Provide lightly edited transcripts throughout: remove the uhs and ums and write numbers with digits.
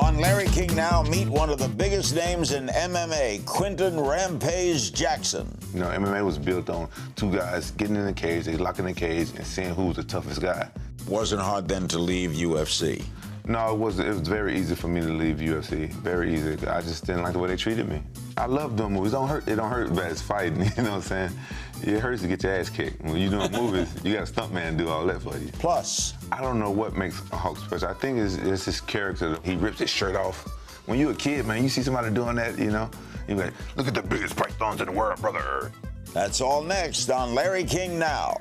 On Larry King Now, meet one of the biggest names in MMA, Quinton Rampage Jackson. You know, MMA was built on two guys getting in the cage, they lock in the cage, and seeing who was the toughest guy. Wasn't hard then to leave UFC. No, it wasn't. It was very easy for me to leave UFC. Very easy. I just didn't like the way they treated me. I love doing movies. It don't hurt bad as fighting, you know what I'm saying? It hurts to get your ass kicked. When you're doing movies, you got a stuntman do all that for you. Plus, I don't know what makes a Hulk special. I think it's his character. He rips his shirt off. When you're a kid, man, you see somebody doing that, you know, you're like, look at the biggest pythons in the world, brother. That's all next on Larry King Now.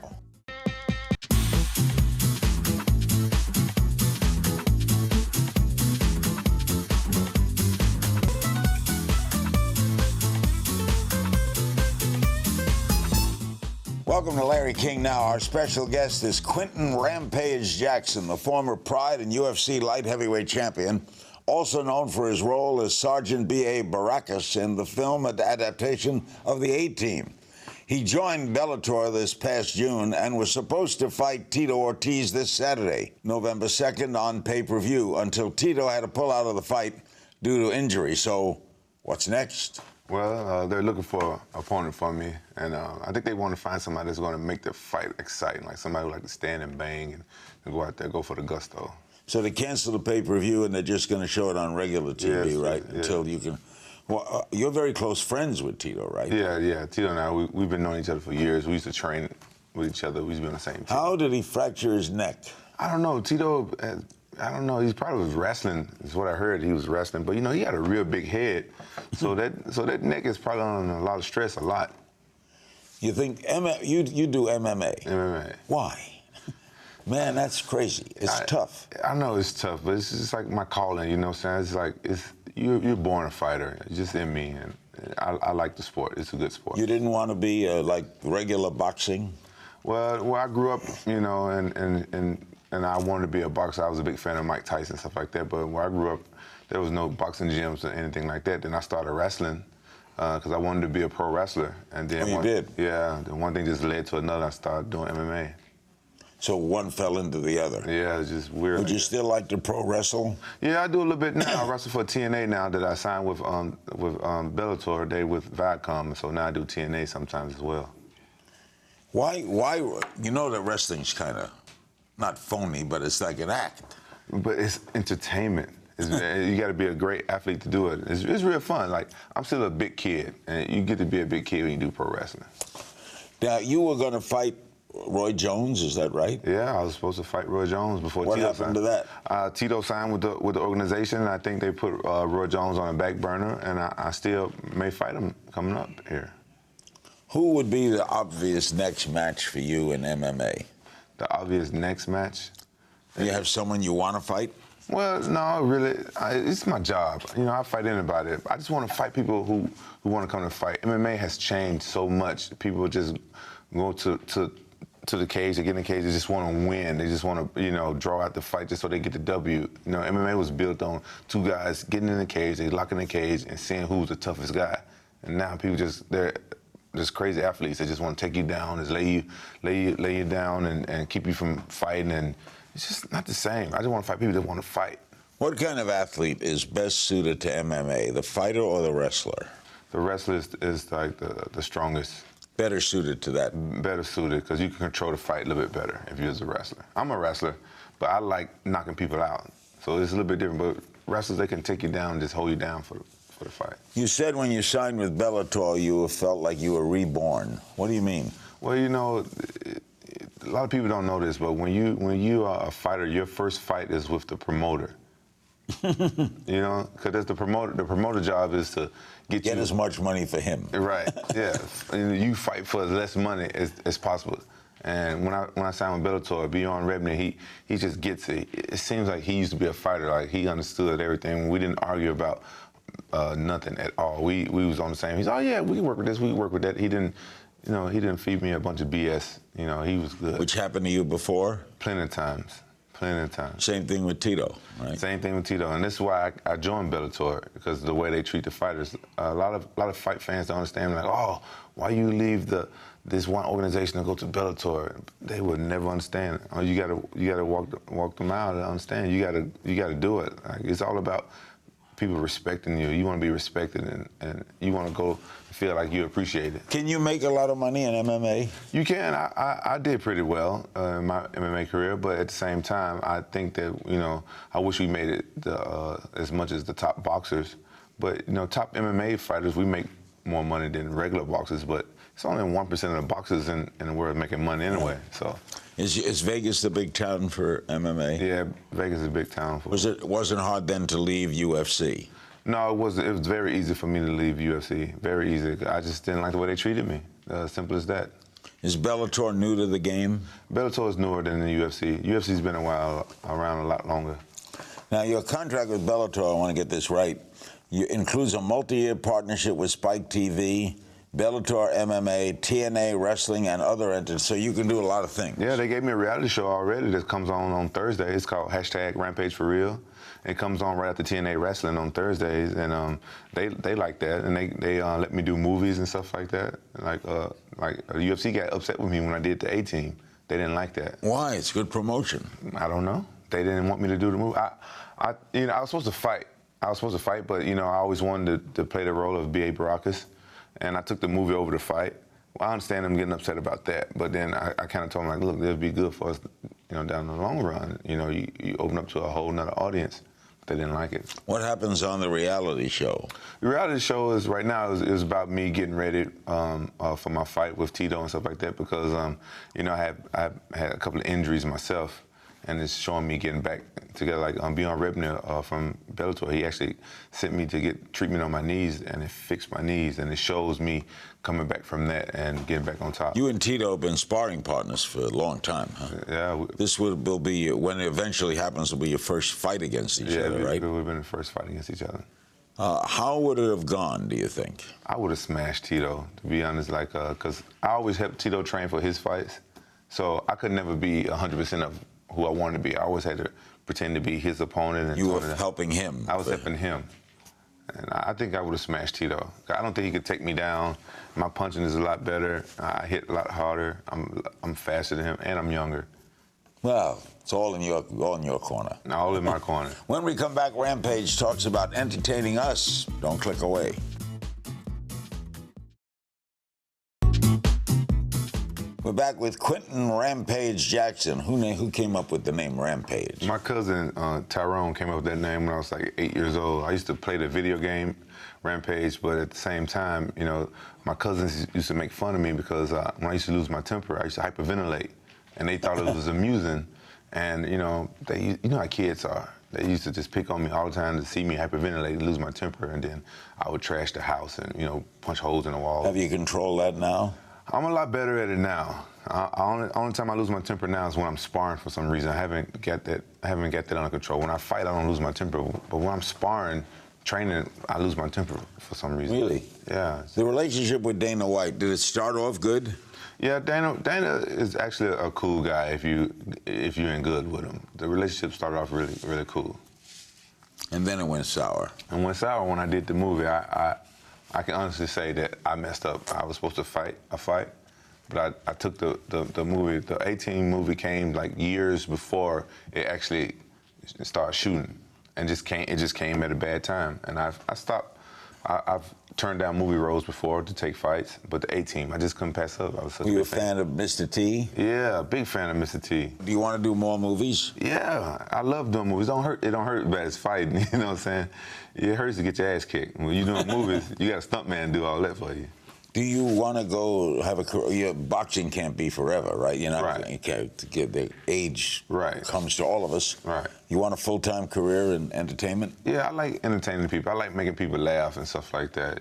Welcome to Larry King Now. Our special guest is Quinton Rampage Jackson, the former Pride and UFC light heavyweight champion, also known for his role as Sergeant B.A. Baracus in the film adaptation of The A-Team. He joined Bellator this past June and was supposed to fight Tito Ortiz this Saturday, November 2nd, on pay-per-view, until Tito had to pull out of the fight due to injury. So what's next? Well, they're looking for an opponent for me, and I think they want to find somebody that's going to make the fight exciting, like somebody who like to stand and bang and go out there, go for the gusto. So they cancel the pay-per-view and they're just going to show it on regular TV, yes, right? Yeah. Until you can. Well, you're very close friends with Tito, right? Yeah. Tito and I, we've been knowing each other for years. We used to train with each other. We used to be on the same team. How did he fracture his neck? I don't know. Tito, I don't know. He probably was wrestling, is what I heard. He was wrestling, but you know, he had a real big head, so that neck is probably on a lot of stress, a lot. You think you do MMA? MMA. Why? Man, that's crazy. It's tough. I know it's tough, but it's just like my calling. You know what I'm saying? It's like you're born a fighter. It's just in me, and I like the sport. It's a good sport. You didn't want to be like regular boxing? Well, I grew up, you know, and I wanted to be a boxer. I was a big fan of Mike Tyson and stuff like that. But where I grew up, there was no boxing gyms or anything like that. Then I started wrestling because I wanted to be a pro wrestler. And then you did? Yeah. Then one thing just led to another. I started doing MMA. So one fell into the other. Yeah, it's just weird. Would you still like to pro wrestle? Yeah, I do a little bit now. I wrestle for TNA now that I signed with Bellator. They with Viacom, so now I do TNA sometimes as well. Why? You know that wrestling's kind of not phony, but it's like an act. But it's entertainment. You got to be a great athlete to do it. It's real fun. Like, I'm still a big kid, and you get to be a big kid when you do pro wrestling. Now, you were going to fight Roy Jones, is that right? Yeah, I was supposed to fight Roy Jones before Tito signed. What happened to that? Tito signed with the organization, and I think they put Roy Jones on a back burner, and I still may fight him coming up here. Who would be the obvious next match for you in MMA? The obvious next match? You have someone you want to fight? Well, no, really, it's my job. You know, I fight anybody. I just want to fight people who want to come to fight. MMA has changed so much. People just go to the cage, they get in the cage, they just want to win. They just want to, you know, draw out the fight just so they get the W. You know, MMA was built on two guys getting in the cage, they lock in the cage, and seeing who's the toughest guy. And now people they're just crazy athletes. They just want to take you down, just lay you down and keep you from fighting. And it's just not the same. I just want to fight people that want to fight. What kind of athlete is best suited to MMA, the fighter or the wrestler? The wrestler is like the strongest. Better suited to that? Better suited, because you can control the fight a little bit better if you're a wrestler. I'm a wrestler, but I like knocking people out. So it's a little bit different, but wrestlers, they can take you down and just hold you down for the fight. You said when you signed with Bellator, you felt like you were reborn. What do you mean? Well, you know, a lot of people don't know this, but when you are a fighter, your first fight is with the promoter. You know, because the promoter job is to get you as much money for him. Right. Yeah. You fight for as less money as possible. And when I signed with Bellator, Bjorn Rebner, he just gets it. It seems like he used to be a fighter. Like, he understood everything. We didn't argue about nothing at all. We was on the same. He's, oh yeah, we can work with this. We can work with that. He didn't. You know, he didn't feed me a bunch of BS. You know, he was good. Which happened to you before? Plenty of times. Plenty of time. Same thing with Tito, right? Same thing with Tito, and this is why I joined Bellator, because of the way they treat the fighters. A lot of fight fans don't understand, like, oh, why you leave this one organization to go to Bellator? They would never understand. Oh, you gotta walk them out and understand. You gotta do it. Like, it's all about people respecting you. You want to be respected, and you want to go feel like you appreciate it. Can you make a lot of money in MMA? You can. I did pretty well in my MMA career, but at the same time, I think that, I wish we made it as much as the top boxers. But, top MMA fighters, we make more money than regular boxers, but it's only 1% of the boxers in the world making money anyway. So. Is Vegas the big town for MMA? Yeah, Vegas is a big town for. Wasn't hard then to leave UFC? No, it was very easy for me to leave UFC. Very easy. I just didn't like the way they treated me. Simple as that. Is Bellator new to the game? Bellator is newer than the UFC. UFC's been around a lot longer. Now, your contract with Bellator, I want to get this right, includes a multi-year partnership with Spike TV, Bellator MMA, TNA Wrestling, and other entities, so you can do a lot of things. Yeah, they gave me a reality show already that comes on Thursday. It's called #Rampage for Real. It comes on right after TNA Wrestling on Thursdays, and they like that, and they let me do movies and stuff like that. Like UFC got upset with me when I did the A-Team. They didn't like that. Why? It's good promotion. I don't know. They didn't want me to do the movie. I was supposed to fight. But I always wanted to play the role of B.A. Baracus. And I took the movie over to fight. Well, I understand them getting upset about that, but then I kind of told them, like, look, it'll be good for us, down the long run. You open up to a whole nother audience. They didn't like it. What happens on the reality show? The reality show is right now is about me getting ready for my fight with Tito and stuff like that, because I had a couple of injuries myself. And it's showing me getting back together. Like Bjorn Rebner from Bellator, he actually sent me to get treatment on my knees, and it fixed my knees, and it shows me coming back from that and getting back on top. You and Tito have been sparring partners for a long time, huh? Yeah. This will be, when it eventually happens, will be your first fight against each other, right? Yeah, it would have been the first fight against each other. How would it have gone, do you think? I would have smashed Tito, to be honest, because I always helped Tito train for his fights, so I could never be 100% of who I wanted to be. I always had to pretend to be his opponent. And you were helping him. I was helping him. And I think I would have smashed Tito. I don't think he could take me down. My punching is a lot better. I hit a lot harder. I'm faster than him, and I'm younger. Well, it's all in your corner. All in my corner. When we come back, Rampage talks about entertaining us. Don't click away. We're back with Quinton Rampage Jackson. Who came up with the name Rampage? My cousin Tyrone came up with that name when I was like 8 years old. I used to play the video game Rampage, but at the same time, my cousins used to make fun of me because when I used to lose my temper, I used to hyperventilate, and they thought it was amusing. And they, how kids are. They used to just pick on me all the time to see me hyperventilate and lose my temper, and then I would trash the house and punch holes in the wall. Have you controlled that now? I'm a lot better at it now. Only time I lose my temper now is when I'm sparring for some reason. I haven't got that under control. When I fight, I don't lose my temper. But when I'm sparring, training, I lose my temper for some reason. Really? Yeah. The relationship with Dana White, did it start off good? Yeah, Dana is actually a cool guy if you're in good with him. The relationship started off really, really cool. And then it went sour. And went sour when I did the movie. I can honestly say that I messed up. I was supposed to fight a fight, but I took the movie. The A-Team movie came like years before it actually started shooting, and it just came at a bad time. And I stopped. I've turned down movie roles before to take fights, but the A-Team, I just couldn't pass up. I was such Were you a a fan of Mr. T? Yeah, big fan of Mr. T. Do you want to do more movies? Yeah, I love doing movies. It don't hurt bad as fighting, you know what I'm saying? It hurts to get your ass kicked. When you're doing movies, you got a stuntman do all that for you. Do you want to go have a career? Boxing can't be forever, right? Right. The age right. comes to all of us. Right. You want a full-time career in entertainment? Yeah, I like entertaining people. I like making people laugh and stuff like that.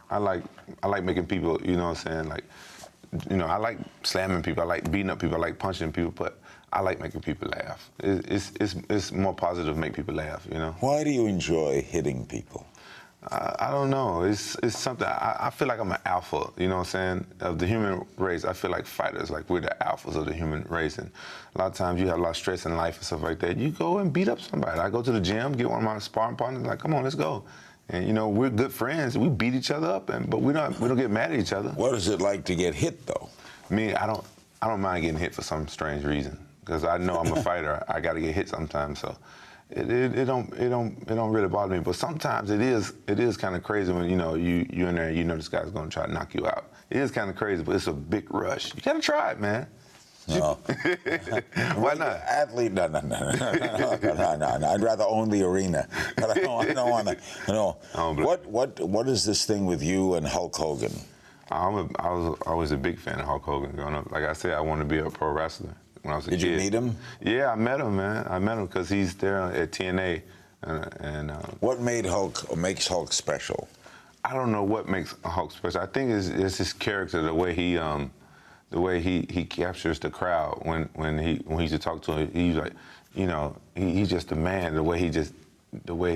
I like making people, you know what I'm saying? I like slamming people. I like beating up people. I like punching people, but I like making people laugh. It's more positive to make people laugh, Why do you enjoy hitting people? I don't know. It's something. I feel like I'm an alpha. You know what I'm saying? Of the human race, I feel like fighters, like we're the alphas of the human race. And a lot of times you have a lot of stress in life and stuff like that. You go and beat up somebody. I go to the gym, get one of my sparring partners, like, come on, let's go. And you know, we're good friends. We beat each other up, but we don't get mad at each other. What is it like to get hit, though? Me, I don't mind getting hit for some strange reason, because I know I'm a fighter. I got to get hit sometimes, so. It don't really bother me, but sometimes it is kind of crazy when you in there, you know this guy's gonna try to knock you out. It is kind of crazy, but it's a big rush. You gotta try it, man. No. Why not? Athlete? No. I'd rather own the arena, but I don't want to. No. What is this thing with you and Hulk Hogan? I was always a big fan of Hulk Hogan growing up. Like I said, I wanted to be a pro wrestler. When I was a kid. Did you meet him? Yeah, I met him, man. I met him because he's there at TNA. What makes Hulk special? I don't know what makes Hulk special. I think it's his character, the way he captures the crowd when he used to talk to him. He's like, he's just a man. The way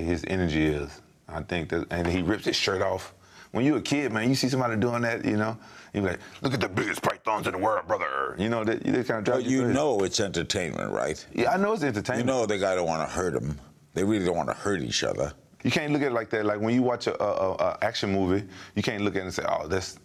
his energy is. I think that, and he rips his shirt off. When you're a kid, man, you see somebody doing that, you're like, look at the biggest pythons in the world, brother. They kind of drive But you know it's entertainment, right? Yeah, I know it's entertainment. You know the guy don't want to hurt him. They really don't want to hurt each other. You can't look at it like that. Like when you watch a action movie, you can't look at it and say, oh, that's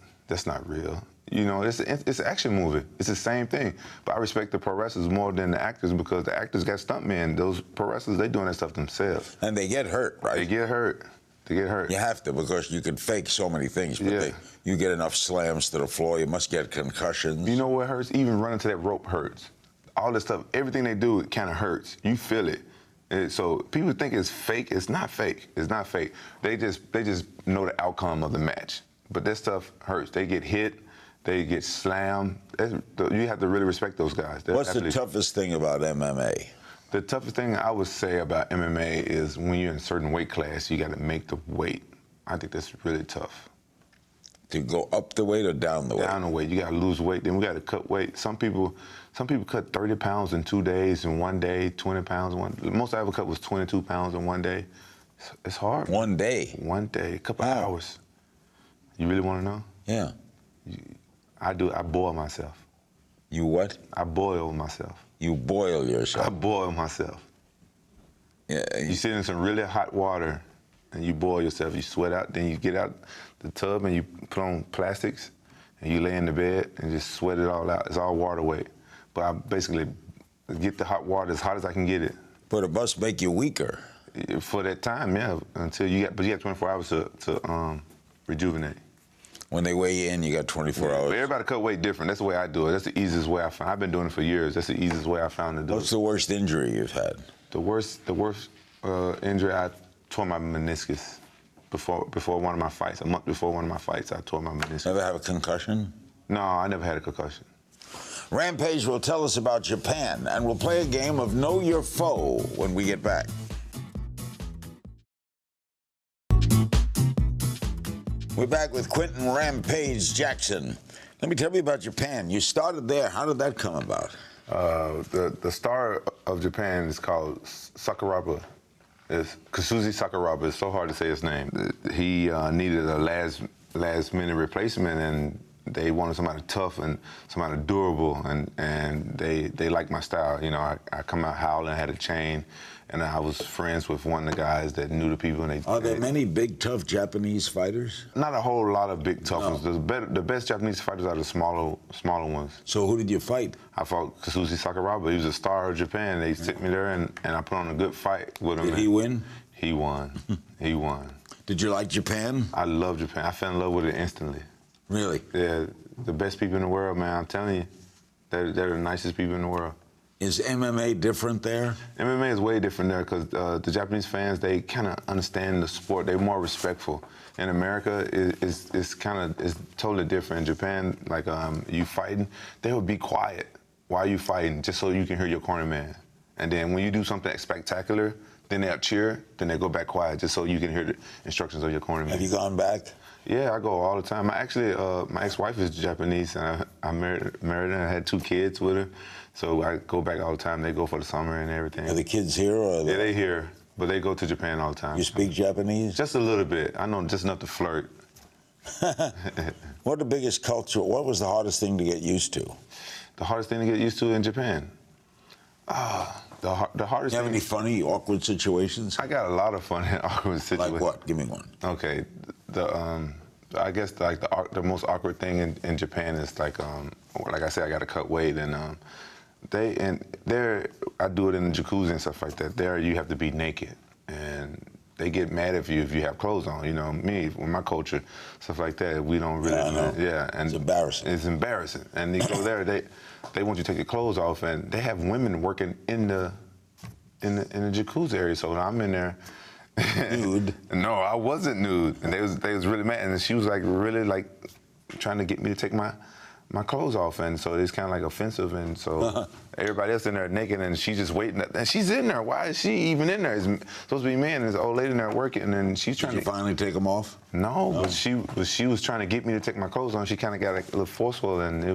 not real. It's an action movie. It's the same thing. But I respect the pro wrestlers more than the actors, because the actors got stuntmen. Those pro wrestlers, they doing that stuff themselves. And they get hurt, right? They get hurt. You have to, because you can fake so many things, but you get enough slams to the floor, you must get concussions. You know what hurts? Even running to that rope hurts. All this stuff, everything they do, it kind of hurts. You feel it. So people think it's fake. It's not fake. It's not fake. They just know the outcome of the match. But that stuff hurts. They get hit. They get slammed. You have to really respect those guys. What's the toughest thing about MMA? The toughest thing I would say about MMA is when you're in a certain weight class, you got to make the weight. I think that's really tough. To go up the weight or down the weight? Down the weight. You got to lose weight. Then we got to cut weight. Some people cut 30 pounds in 2 days, in 1 day, 20 pounds in one. Most I ever cut was 22 pounds in 1 day. It's hard. 1 day? 1 day, a couple hours. You really want to know? Yeah. I do. I boil myself. You what? I boil myself. You boil yourself? I boil myself. Yeah. You sit in some really hot water and you boil yourself. You sweat out, then you get out the tub and you put on plastics and you lay in the bed and just sweat it all out. It's all water weight. But I basically get the hot water as hot as I can get it. But it must make you weaker. For that time, yeah. But you have 24 hours to rejuvenate. When they weigh you in, you got 24 hours. But everybody cut weight different. That's the way I do it. That's the easiest way I found. I've been doing it for years. That's the easiest way I found to do it. What's the worst injury you've had? The worst injury, I tore my meniscus before one of my fights. A month before one of my fights, I tore my meniscus. Never have a concussion? No, I never had a concussion. Rampage will tell us about Japan, and we'll play a game of Know Your Foe when we get back. We're back with Quinton Rampage Jackson. Let me tell you about Japan. You started there. How did that come about? The star of Japan is called Sakuraba. It's Kazushi Sakuraba. It's so hard to say his name. He needed a last-minute replacement, and they wanted somebody tough and somebody durable, and they liked my style. I come out howling, had a chain, and I was friends with one of the guys that knew the people. And Are there many big, tough Japanese fighters? Not a whole lot of big, tough ones. The best Japanese fighters are the smaller ones. So who did you fight? I fought Kazushi Sakuraba. He was a star of Japan. They sent me there, and I put on a good fight with him. Did he win? He won. He won. Did you like Japan? I love Japan. I fell in love with it instantly. Really? They're the best people in the world, man. I'm telling you, they're the nicest people in the world. Is MMA different there? MMA is way different there because the Japanese fans, they kind of understand the sport. They're more respectful. In America, it's totally different. In Japan, like you fighting, they will be quiet while you fighting just so you can hear your corner man. And then when you do something spectacular, then they'll cheer, then they go back quiet just so you can hear the instructions of your corner man. Have you gone back? Yeah, I go all the time. My ex-wife is Japanese, and I married her, and I had 2 kids with her. So I go back all the time. They go for the summer and everything. Are the kids here? Or yeah, they here. but they go to Japan all the time. You speak Japanese? Just a little bit. I know just enough to flirt. What was the hardest thing to get used to? The hardest thing to get used to in Japan? The hardest You have thing... any funny, awkward situations? I got a lot of funny, awkward situations. Like what? Give me one. Okay. I guess like the most awkward thing in Japan is like I said, I got to cut weight, and I do it in the jacuzzi and stuff like that. There you have to be naked, and they get mad at you if you have clothes on. You know, me, with my culture, stuff like that, we don't really. And it's embarrassing. It's embarrassing, and you go there, they want you to take your clothes off, and they have women working in the jacuzzi area. So I'm in there. Nude? No, I wasn't nude, and they was really mad, and she was like really like trying to get me to take my clothes off, and so it's kind of like offensive, and so everybody else in there naked, and she's just waiting, and she's in there. Why is she even in there? It's supposed to be me, and there's an old lady in there working, and she's trying Did you finally take them off? No, but she was trying to get me to take my clothes on. She kind of got like a little forceful, and it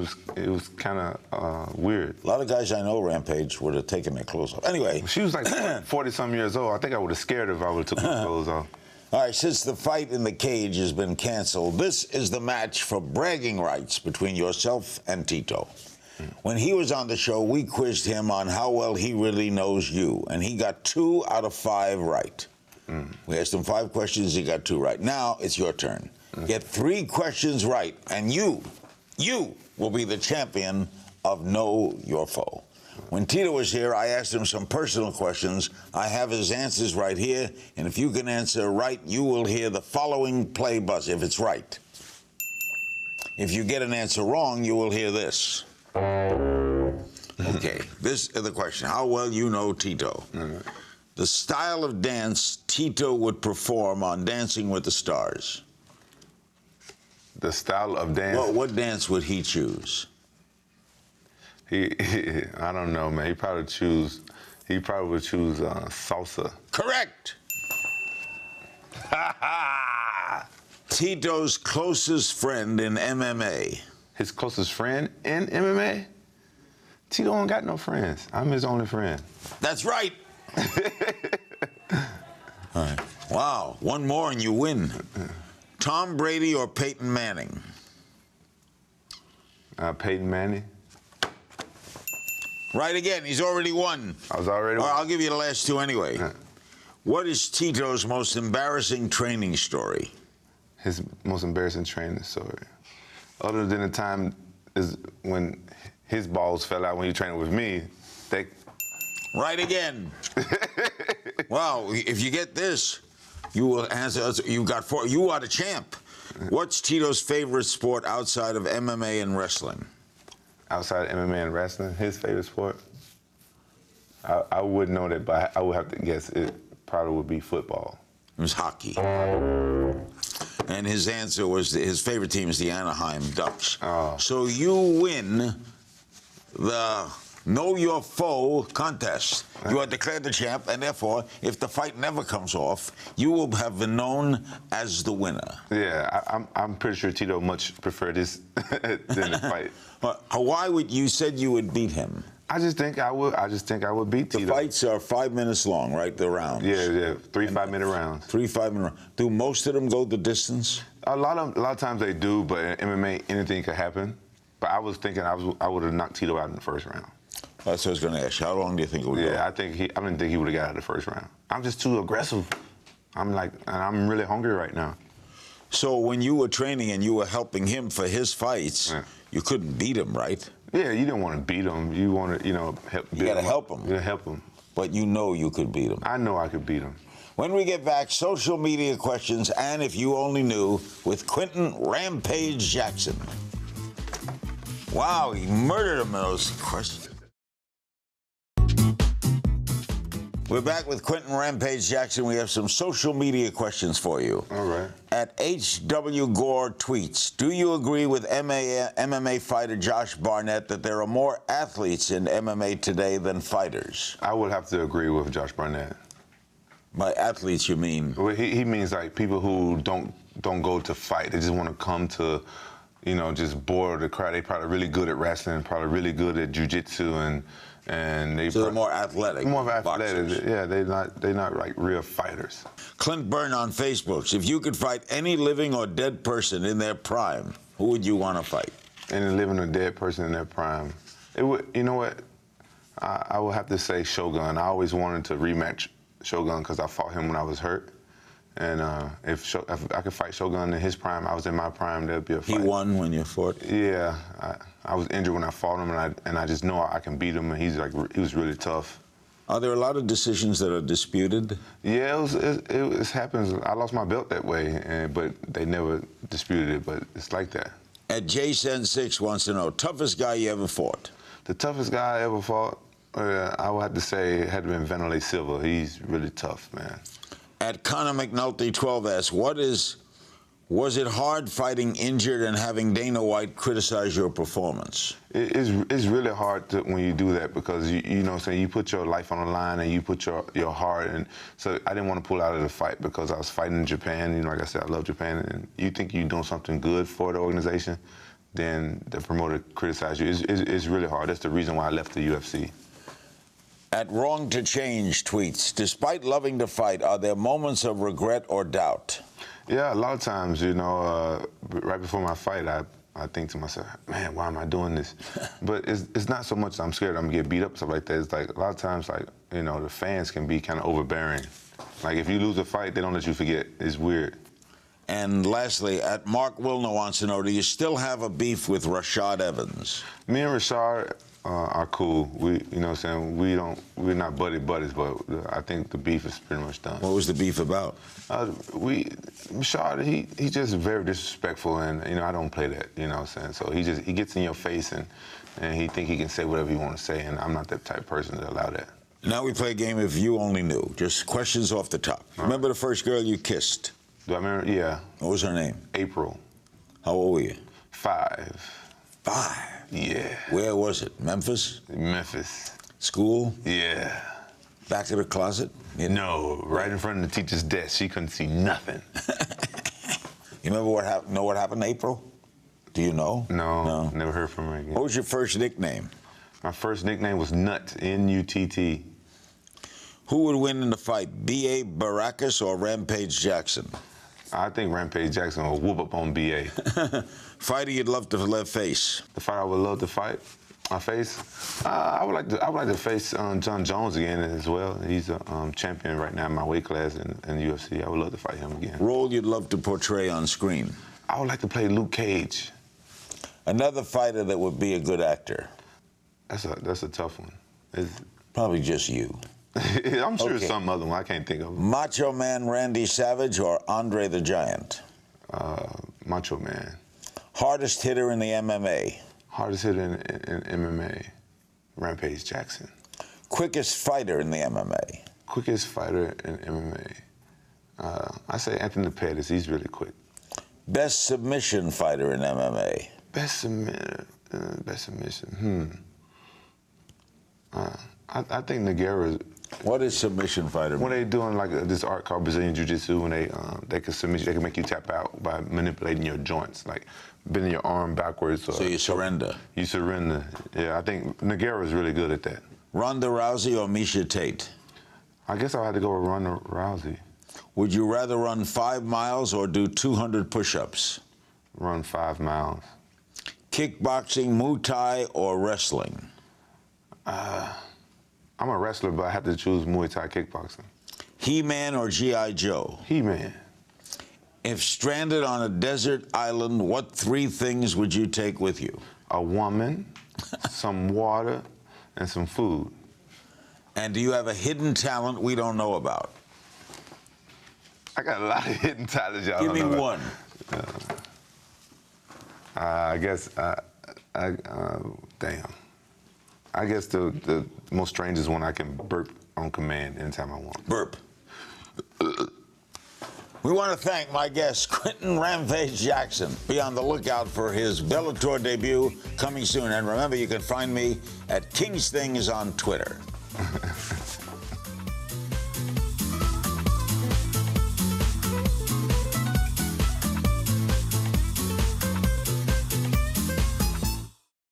was kind of weird. A lot of guys I know, Rampage, would have taken their clothes off. Anyway. She was like 40-some years old. I think I would have scared her if I would have took my clothes off. All right, since the fight in the cage has been canceled, this is the match for bragging rights between yourself and Tito. When he was on the show, we quizzed him on how well he really knows you, and he got 2 out of 5 right. We asked him 5 questions, he got 2 right. Now it's your turn. Get 3 questions right, and you will be the champion of Know Your Foe. When Tito was here, I asked him some personal questions. I have his answers right here, and if you can answer right, you will hear the following play buzz if it's right. If you get an answer wrong, you will hear this. Okay, this is the question. How well you know Tito? The style of dance Tito would perform on Dancing with the Stars. The style of dance? Well, what dance would he choose? I don't know, man. He probably would choose salsa. Correct. Tito's closest friend in MMA. His closest friend in MMA? Tito don't got no friends. I'm his only friend. That's right. All right. Wow. One more and you win. Tom Brady or Peyton Manning? Peyton Manning. Right again. He's already won. I was already won. I'll give you the last 2 anyway. What is Tito's most embarrassing training story? His most embarrassing training story. Other than the time is when his balls fell out when he trained with me. Right again. Wow. If you get this, you will answer. You got 4. You are the champ. What's Tito's favorite sport outside of MMA and wrestling? Outside of MMA and wrestling, his favorite sport? I wouldn't know that, but I would have to guess it probably would be football. It was hockey. And his answer was his favorite team is the Anaheim Ducks. Oh. So you win the Know Your Foe contest. You are declared the champ, and therefore, if the fight never comes off, you will have been known as the winner. Yeah, I'm pretty sure Tito much preferred this than the fight. Why would you said you would beat him? I just think I would beat Tito. The fights are 5 minutes long, right? The rounds. Yeah, 3 5-minute rounds. 3 5-minute rounds. Do most of them go the distance? A lot of times they do, but in MMA anything could happen. But I was thinking I would have knocked Tito out in the first round. That's what I was going to ask you. How long do you think it would go? Yeah, I didn't think he would have got out of the first round. I'm just too aggressive. And I'm really hungry right now. So when you were training and you were helping him for his fights, you couldn't beat him, right? Yeah, you didn't want to beat him. You want to, help. You got to help him. You help him. But you know you could beat him. I know I could beat him. When we get back, social media questions, and if you only knew, with Quinton Rampage Jackson. Wow, he murdered him in those questions. We're back with Quinton Rampage Jackson. We have some social media questions for you. All right. At H.W. Gore tweets, do you agree with MMA fighter Josh Barnett that there are more athletes in MMA today than fighters? I would have to agree with Josh Barnett. By athletes, you mean? Well, he means like people who don't go to fight. They just want to come to, you know, just bore the crowd. They probably really good at wrestling, probably really good at jiu-jitsu, and they. So they're more athletic. More athletic. Boxers. Yeah, they're not like real fighters. Clint Byrne on Facebook. If you could fight any living or dead person in their prime, who would you want to fight? Any living or dead person in their prime, it would. You know what? I would have to say Shogun. I always wanted to rematch Shogun because I fought him when I was hurt. And if I could fight Shogun in his prime, I was in my prime, there'd be a fight. He won when you fought? Yeah. I was injured when I fought him, and I just know I can beat him, and he was really tough. Are there a lot of decisions that are disputed? Yeah, it happens. I lost my belt that way, but they never disputed it, but it's like that. At JSN6 wants to know, toughest guy you ever fought? The toughest guy I ever fought, I would have to say it had to been Vanderlei Silva. He's really tough, man. At Conor McNulty 12 asks, was it hard fighting injured and having Dana White criticize your performance? It's really hard when you do that because, you know what I'm saying, you put your life on the line and you put your heart, and so I didn't want to pull out of the fight because I was fighting in Japan. You know, like I said, I love Japan, and you think you're doing something good for the organization, then the promoter criticizes you. It's really hard. That's the reason why I left the UFC. At Wrong to Change tweets, despite loving to fight, are there moments of regret or doubt? Yeah, a lot of times, you know, right before my fight, I think to myself, man, why am I doing this? But it's not so much I'm scared I'm gonna get beat up, stuff like that. It's like a lot of times, like, you know, the fans can be kind of overbearing. Like if you lose a fight, they don't let you forget. It's weird. And lastly, at Mark Wilner wants to know, do you still have a beef with Rashad Evans? Me and Rashad are cool. You know what I'm saying? We're not buddies, but I think the beef is pretty much done. What was the beef about? Rashad, he's just very disrespectful, and, you know, I don't play that, you know what I'm saying? So he gets in your face, and he think he can say whatever he want to say, and I'm not that type of person to allow that. Now we play a game If You Only Knew. Just questions off the top. Remember the first girl you kissed? Do I remember? Yeah. What was her name? April. How old were you? 5. 5? Yeah. Where was it? Memphis? Memphis. School? Yeah. Back of the closet? No, right in front of the teacher's desk. She couldn't see nothing. You remember what happened to April? Do you know? No, never heard from her again. What was your first nickname? My first nickname was Nut, N-U-T-T. Who would win in the fight, B.A. Baracus or Rampage Jackson? I think Rampage Jackson will whoop up on B.A. Fighter you'd love to face? The fighter I would love to fight, I would like to face John Jones again as well. He's a champion right now in my weight class in the UFC. I would love to fight him again. Role you'd love to portray on screen? I would like to play Luke Cage. Another fighter that would be a good actor? That's a tough one. Probably just you. I'm sure it's some other one. I can't think of it. Macho Man Randy Savage or Andre the Giant? Macho Man. Hardest hitter in the MMA? Hardest hitter in MMA, Rampage Jackson. Quickest fighter in the MMA? Quickest fighter in MMA. I say Anthony Pettis. He's really quick. Best submission fighter in MMA? Best submission. I think Nogueira. What is submission fighter? When they doing like this art called Brazilian Jiu-Jitsu, when they can submit you, they can make you tap out by manipulating your joints, like bending your arm backwards. So you surrender. You surrender. Yeah, I think Nogueira is really good at that. Ronda Rousey or Miesha Tate? I guess I'll have to go with Ronda Rousey. Would you rather run 5 miles or do 200 push-ups? Run 5 miles. Kickboxing, Muay Thai, or wrestling? I'm a wrestler, but I have to choose Muay Thai kickboxing. He-Man or G.I. Joe? He-Man. If stranded on a desert island, what 3 things would you take with you? A woman, some water, and some food. And do you have a hidden talent we don't know about? I got a lot of hidden talents y'all Give don't me know one. I guess, damn. I guess the most strangest one, I can burp on command anytime I want. Burp. We want to thank my guest, Quinton Rampage Jackson. Be on the lookout for his Bellator debut coming soon. And remember, you can find me at King's Things on Twitter.